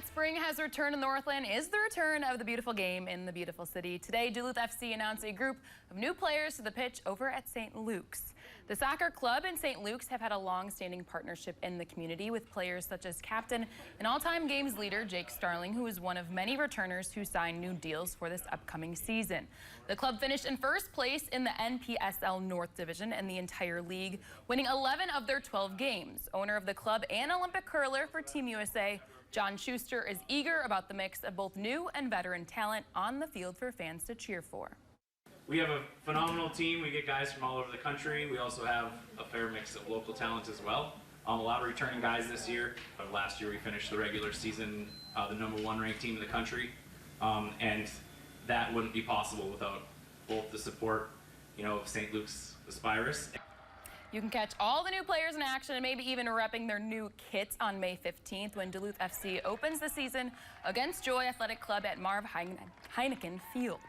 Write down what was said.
that spring has returned to Northland is the return of the beautiful game in the beautiful city. Today, Duluth FC announced a group of new players to the pitch over at St. Luke's. The soccer club and St. Luke's have had a long-standing partnership in the community with players such as captain and all-time games leader Jake Starling, who is one of many returners who signed new deals for this upcoming season. The club finished in first place in the NPSL North Division in the entire league, winning 11 of their 12 games. Owner of the club and Olympic curler for Team USA, John Schuster, is eager about the mix of both new and veteran talent on the field for fans to cheer for. We have a phenomenal team. We get guys from all over the country. We also have a fair mix of local talent as well. A lot of returning guys this year. Last year we finished the regular season the #1 ranked team in the country, and that wouldn't be possible without both the support, of St. Luke's Aspirus. You can catch all the new players in action and maybe even repping their new kits on May 15th when Duluth FC opens the season against Joy Athletic Club at Marv Heikkinen Field.